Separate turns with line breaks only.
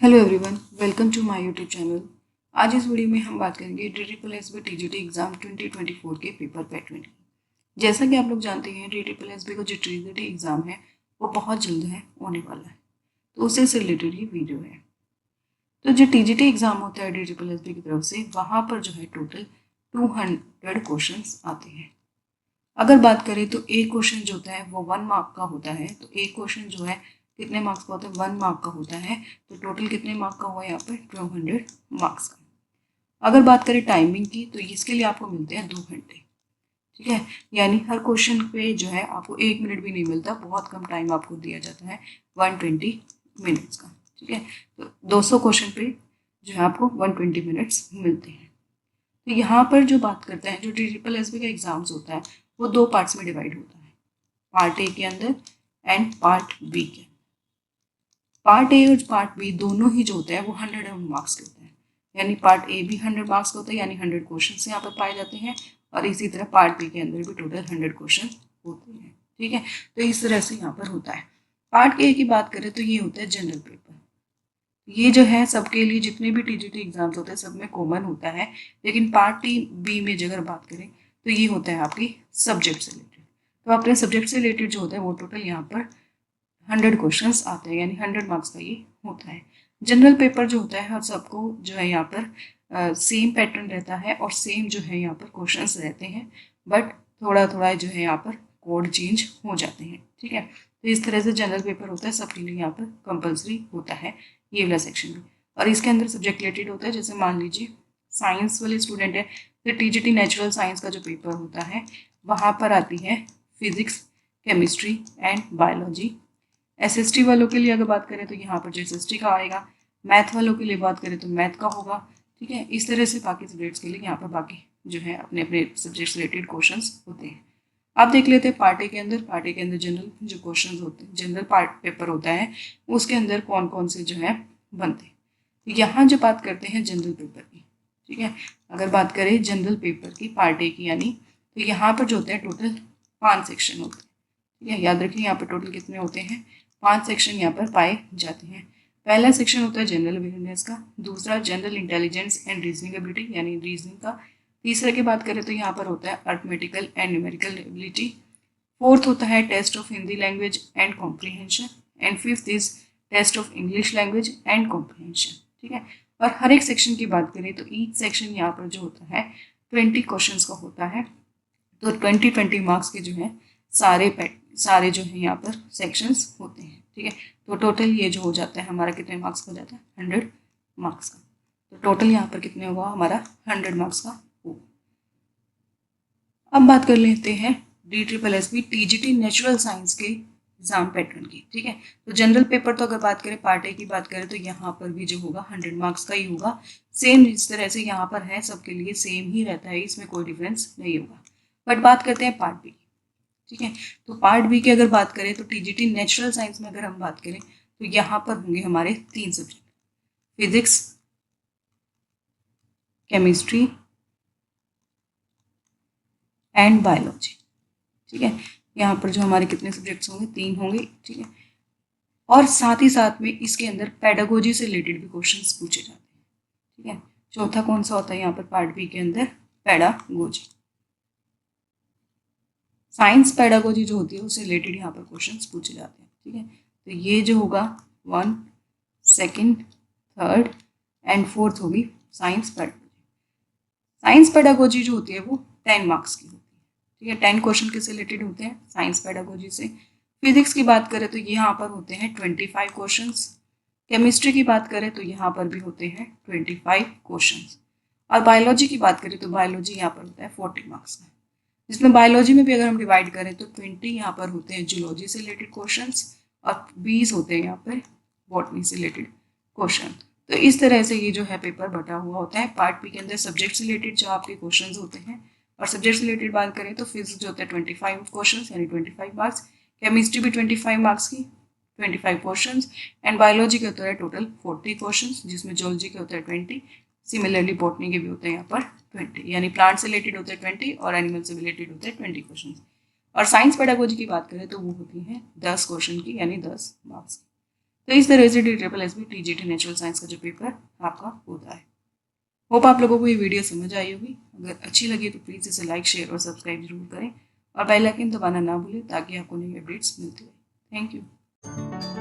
Hello everyone, welcome to my YouTube channel. आज इस video में हम बात करेंगे DSSB TGT एग्ज़ाम 2024 के पेपर पैटर्न की। जैसा कि आप लोग जानते हैं, DSSB का जो TGT एग्ज़ाम है वो बहुत जल्द है होने वाला है, तो उससे से रिलेटेड ही वीडियो है। तो जो TGT एग्ज़ाम होता है DSSB की तरफ से, वहाँ पर जो है टोटल 200 क्वेश्चन आते हैं। अगर बात करें तो एक क्वेश्चन जो होता है वो 1 मार्क का होता है। तो एक क्वेश्चन जो है कितने मार्क्स का होता है? 1 मार्क का होता है। तो टोटल कितने मार्क का हुआ यहाँ पे? 200 मार्क्स का। अगर बात करें टाइमिंग की, तो इसके लिए आपको मिलते हैं 2 घंटे। ठीक है, यानी हर क्वेश्चन पे जो है आपको 1 मिनट भी नहीं मिलता, बहुत कम टाइम आपको दिया जाता है, 120 मिनट्स का। ठीक है, तो 200 क्वेश्चन पे जो है आपको 120 मिनट्स मिलते हैं। तो यहाँ पर जो बात करते हैं, जो DSSB का एग्जाम्स होता है वो 2 पार्ट्स में डिवाइड होता है, पार्ट ए के अंदर एंड पार्ट बी के। पार्ट ए और पार्ट बी दोनों ही जो होते हैं वो 100 मार्क्स के होते हैं। यानी पार्ट ए भी 100 मार्क्स का होता है, यानी 100 क्वेश्चन यहाँ पर पाए जाते हैं, और इसी तरह पार्ट बी के अंदर भी टोटल 100 क्वेश्चन होते हैं। ठीक है, तो इस तरह से यहाँ पर होता है। पार्ट ए की बात करें तो ये होता है जनरल पेपर। ये जो है सबके लिए, जितने भी TGT एग्जाम्स होते हैं सब में कॉमन होता है। लेकिन पार्ट बी में अगर बात करें तो ये होता है आपकी सब्जेक्ट से रिलेटेड। तो अपने सब्जेक्ट से रिलेटेड जो होता है वो टोटल यहाँ पर 100 क्वेश्चंस आते हैं, यानी 100 मार्क्स का ये होता है। जनरल पेपर जो होता है हर सबको जो है यहाँ पर सेम पैटर्न रहता है और सेम जो है यहाँ पर क्वेश्चंस रहते हैं, बट थोड़ा थोड़ा जो है यहाँ पर कोड चेंज हो जाते हैं। ठीक है, तो इस तरह से जनरल पेपर होता है, सबके लिए यहाँ पर कंपलसरी होता है ये वाला सेक्शन भी। और इसके अंदर सब्जेक्ट रिलेटेड होता है, जैसे मान लीजिए साइंस वाले स्टूडेंट है तो TGT नेचुरल साइंस का जो पेपर होता है वहाँ पर आती है physics, chemistry and biology. SST वालों के लिए अगर बात करें तो यहाँ पर जो SST का आएगा। मैथ वालों के लिए बात करें तो मैथ का होगा। ठीक है, इस तरह से बाकी सब्जेक्ट्स के लिए यहाँ पर बाकी जो है अपने अपने सब्जेक्ट से रिलेटेड क्वेश्चन होते हैं। आप देख लेते हैं पार्ट ए के अंदर। पार्ट ए के अंदर जनरल जो क्वेश्चन होते हैं, जनरल पार्ट पेपर होता है, उसके अंदर कौन कौन से जो है बनते हैं। यहाँ जो बात करते हैं जनरल पेपर की, ठीक है, अगर बात करें जनरल पेपर की पार्ट ए की, यानी तो यहाँ पर जो होते हैं टोटल 5 सेक्शन होते हैं। ठीक है, याद रखिए यहाँ पर टोटल कितने होते हैं? 5 सेक्शन यहाँ पर पाए जाते हैं। पहला सेक्शन होता है जनरल अवेयरनेस का, दूसरा general intelligence and reasoning ability यानी रीजनिंग का, तीसरा की बात करें तो यहाँ पर होता है arithmetical and numerical ability, fourth होता है test of Hindi language and comprehension, and fifth is test of English language and comprehension. ठीक है, और हर एक सेक्शन की बात करें तो ईच सेक्शन यहाँ पर जो होता है 20 क्वेश्चंस का होता है। तो 20 मार्क्स के जो है सारे जो है यहाँ पर सेक्शंस होते हैं। ठीक है, तो टोटल ये जो हो जाता है हमारा कितने मार्क्स का हो जाता है? 100 मार्क्स का। तो टोटल यहाँ पर कितने होगा हमारा? 100 मार्क्स का होगा। अब बात कर लेते हैं DSSB TGT नेचुरल साइंस के एग्जाम पैटर्न की। ठीक है, तो जनरल पेपर तो अगर बात करें पार्ट ए की बात करें तो यहाँ पर भी जो होगा 100 मार्क्स का ही होगा। सेम इस तरह से यहाँ पर है, सबके लिए सेम ही रहता है, इसमें कोई डिफरेंस नहीं होगा। बट बात करते हैं पार्ट बी। ठीक है, तो पार्ट बी की अगर बात करें तो TGT नेचुरल साइंस में अगर हम बात करें तो यहाँ पर होंगे हमारे 3 subject, physics, chemistry and biology. ठीक है, यहाँ पर जो हमारे कितने सब्जेक्ट्स होंगे? 3 होंगे। ठीक है, और साथ ही साथ में इसके अंदर पेडागोजी से रिलेटेड भी क्वेश्चंस पूछे जाते हैं। ठीक है, चौथा कौन सा होता है यहाँ पर पार्ट बी के अंदर? पेडागोजी। साइंस पेडागोजी जो होती है उससे रिलेटेड यहाँ पर क्वेश्चंस पूछे जाते हैं। ठीक है, तो ये जो होगा 1, 2, 3 एंड 4 होगी साइंस पेडागोजी। साइंस पेडागोजी जो होती है वो 10 मार्क्स की होती है। ठीक है, 10 क्वेश्चन किससे रिलेटेड होते हैं? साइंस पेडागोजी से। फिजिक्स की बात करें तो यहाँ पर होते हैं 25 क्वेश्चंस। केमिस्ट्री की बात करें तो यहाँ पर भी होते हैं 25 क्वेश्चंस। और बायोलॉजी की बात करें तो बायोलॉजी यहाँ पर होता है 40 मार्क्स का, जिसमें बायोलॉजी में भी अगर हम डिवाइड करें तो 20 यहाँ पर होते हैं जूलॉजी से रिलेटेड क्वेश्चंस और 20 होते हैं यहाँ पर बॉटनी से रिलेटेड क्वेश्चन। तो इस तरह से ये जो है पेपर बटा हुआ होता है। पार्ट बी के अंदर सब्जेक्ट से रिलेटेड जो आपके क्वेश्चन होते हैं, और सब्जेक्ट से रिलेटेड बात करें तो फिजिक्स जो होता है 25 क्वेश्चन यानी 25 मार्क्स, केमिस्ट्री भी 25 मार्क्स की 25 क्वेश्चन, एंड बायोलॉजी के होता है टोटल 40 क्वेश्चन, जिसमें जूलॉजी के होता है 20। सिमिलरली बॉटनी के भी होते हैं यहाँ पर 20, यानी प्लांट से रिलेटेड होते हैं 20 और एनिमल से रिलेटेड होते हैं 20 क्वेश्चन। और साइंस पेडागोजी की बात करें तो वो होती है 10 क्वेश्चन की, यानी 10 मार्क्स की। तो इस तरह से DSSB TGT नेचुरल साइंस का जो पेपर आपका होता है। होप आप लोगों को ये वीडियो समझ आई होगी। अगर अच्छी लगी तो प्लीज़ इसे लाइक, शेयर और सब्सक्राइब जरूर करें और बेल आइकन दबाना ना भूलें ताकि आपको नई अपडेट्स मिलती रहे। Thank you.